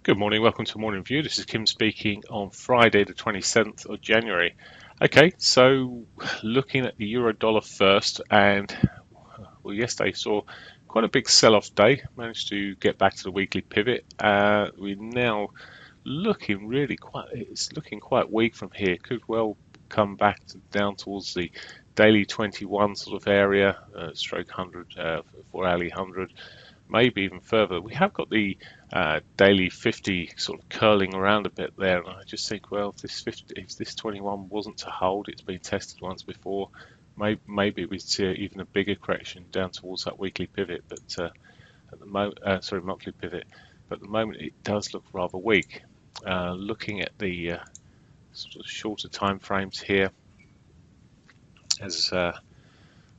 Good morning, welcome to Morning View. This is Kim speaking on Friday, the 27th of January. Okay, so looking at the euro dollar first, and yesterday saw quite a big sell off day, managed to get back to the weekly pivot. We're now looking it's looking quite weak from here. Could well come back down towards the daily 21 sort of area, stroke 100, for hourly 100. Maybe even further. We have got the daily 50 sort of curling around a bit there, and I just think, well, if this 21 wasn't to hold, it's been tested once before. Maybe we'd see even a bigger correction down towards that weekly pivot, but at the moment, monthly pivot. But at the moment, it does look rather weak. Looking at the sort of shorter time frames here, as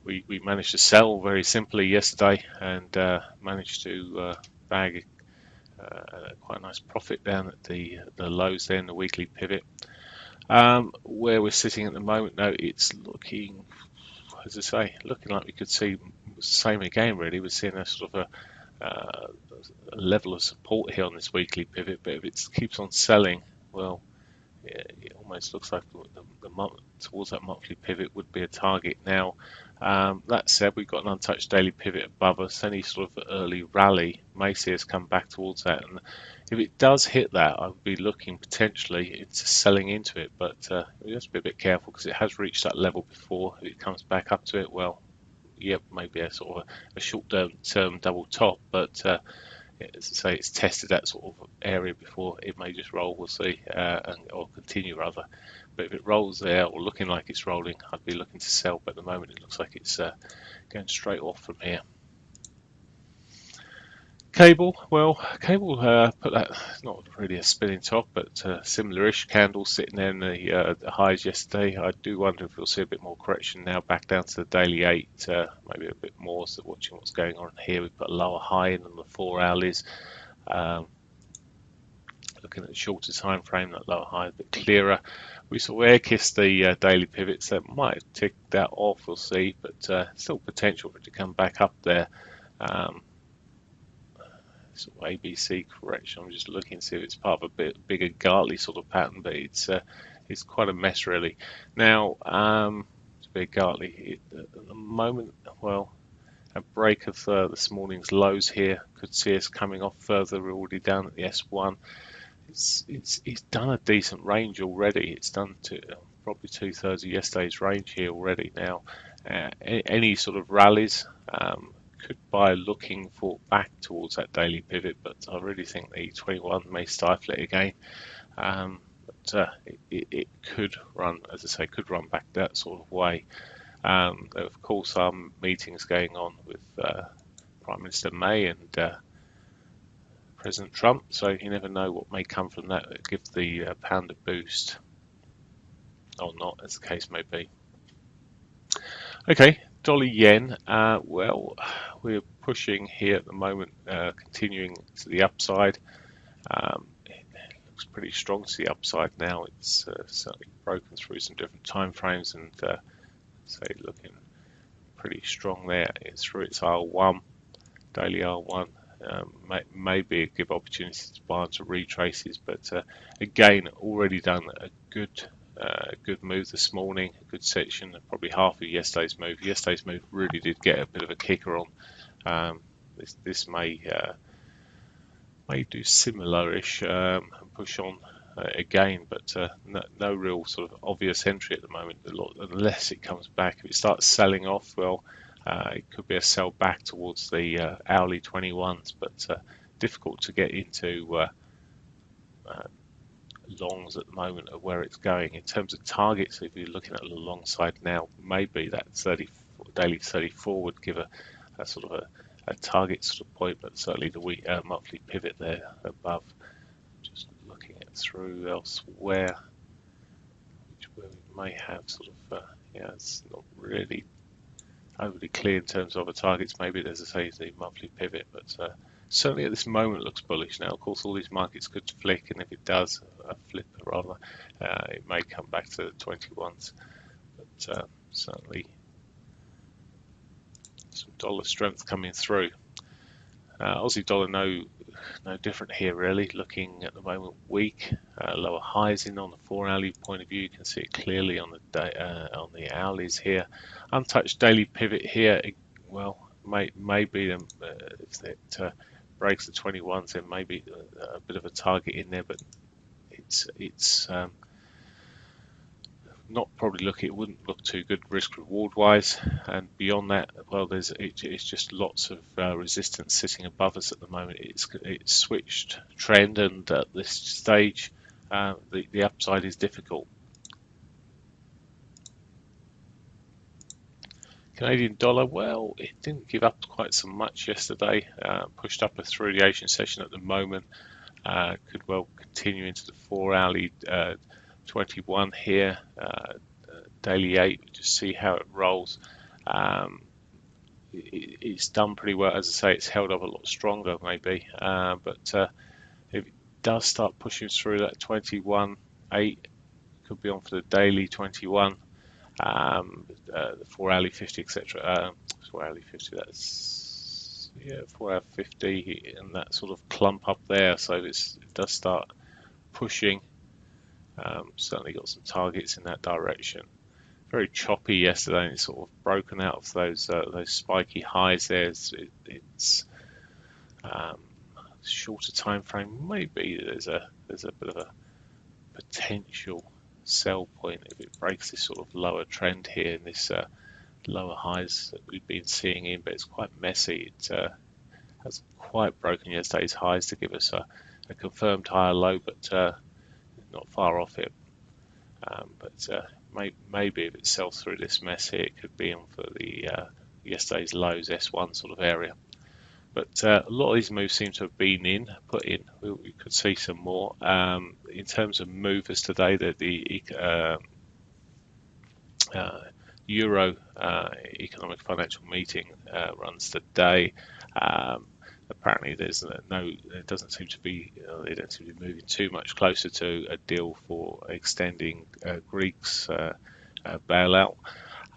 we managed to sell very simply yesterday and managed to bag quite a nice profit down at the lows there in the weekly pivot. Where we're sitting at the moment, though, it's looking, as I say, looking like we could see the same again, really. We're seeing a sort of a level of support here on this weekly pivot, but if it keeps on selling, well, it almost looks like the month towards that monthly pivot would be a target now. That said, we've got an untouched daily pivot above us. Any sort of early rally may see us come back towards that, and if it does hit that, I would be looking potentially into selling into it, but we have to be a bit careful because it has reached that level before. If it comes back up to it, well, yep, maybe a sort of a short-term double top, but as I say, it's tested that sort of area before. It may just roll, we'll see, or continue rather. But if it rolls there, or looking like it's rolling, I'd be looking to sell. But at the moment, it looks like it's going straight off from here. Cable, well, cable put that, not really a spinning top, but similar-ish candle sitting there in the highs yesterday. I do wonder if we'll see a bit more correction now back down to the daily 8, maybe a bit more. So watching what's going on here, we've put a lower high in on the 4 hourlies. Looking at the shorter time frame, that lower high is a bit clearer. We saw air kiss the daily pivots, that might tick that off, we'll see, but still potential for it to come back up there. Sort of ABC correction. I'm just looking to see if it's part of a bit bigger Gartley sort of pattern, but it's quite a mess really. Now, it's a bit Gartley at the moment. Well, a break of this morning's lows here could see us coming off further. We're already down at the S1. It's done a decent range already. It's done probably 2/3 of yesterday's range here already. Now, any sort of rallies could buy looking for back towards that daily pivot, but I really think the 21 may stifle it again. But it could run, as I say, could run back that sort of way. There are, of course, some meetings going on with Prime Minister May and President Trump, so you never know what may come from that. It'll give the pound a boost, or not, as the case may be. Okay, dollar yen. Well, we're pushing here at the moment, continuing to the upside. It looks pretty strong to the upside now. It's certainly broken through some different time frames and say looking pretty strong there. It's through its R1, daily R1. Maybe give opportunities to buy into retraces, but again, already done a good move this morning, a good section, probably half of yesterday's move. Yesterday's move really did get a bit of a kicker on. This may do similar-ish and push on again, but no real sort of obvious entry at the moment, unless it comes back. If it starts selling off, well, it could be a sell back towards the hourly 21s, but difficult to get into longs at the moment of where it's going. In terms of targets, if you're looking at the long side now, maybe that daily 34 would give a sort of a target sort of point, but certainly the monthly pivot there above. Just looking at through elsewhere, where we may have sort of, it's not really overly clear in terms of other targets. Maybe there's, as I say, the monthly pivot, but certainly at this moment looks bullish. Now, of course, all these markets could flick, and if it does, flip rather, it may come back to the 21s. But certainly some dollar strength coming through. Aussie dollar, no no different here really. Looking at the moment weak, lower highs in on the 4-hourly point of view. You can see it clearly on the day, on the hourlies here. Untouched daily pivot here. Well, maybe if it breaks the 21s, then maybe a bit of a target in there, but it's not probably it wouldn't look too good risk reward wise. And beyond that, well, it's just lots of resistance sitting above us at the moment. It's switched trend, and at this stage, the upside is difficult. Canadian dollar, well, it didn't give up quite so much yesterday. Pushed up through the Asian session at the moment. Could well continue into the 4-hourly 21 here, daily 8, just see how it rolls. It's done pretty well. As I say, it's held up a lot stronger maybe, but if it does start pushing through that 21.8, could be on for the daily 21, the 4-hourly 50, etc. 4-hourly 50, that's 4-hour 50, and that sort of clump up there. So it does start pushing. Certainly got some targets in that direction. Very choppy yesterday, and it's sort of broken out of those spiky highs there. It's shorter time frame. Maybe there's a bit of a potential sell point if it breaks this sort of lower trend here in this lower highs that we've been seeing in, but it's quite messy. It hasn't quite broken yesterday's highs to give us a confirmed higher low, but not far off it. But maybe if it sells through this mess here, it could be on for the yesterday's lows S1 sort of area. But a lot of these moves seem to have been put in. We could see some more. In terms of movers today, the Euro Economic Financial Meeting runs today. Apparently, there doesn't seem to be, they don't seem to be moving too much closer to a deal for extending Greece's bailout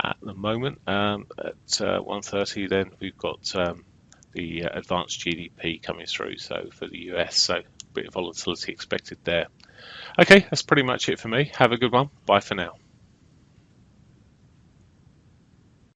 at the moment. At 1:30, then we've got the advanced GDP coming through. So for the US, so a bit of volatility expected there. Okay, that's pretty much it for me. Have a good one. Bye for now.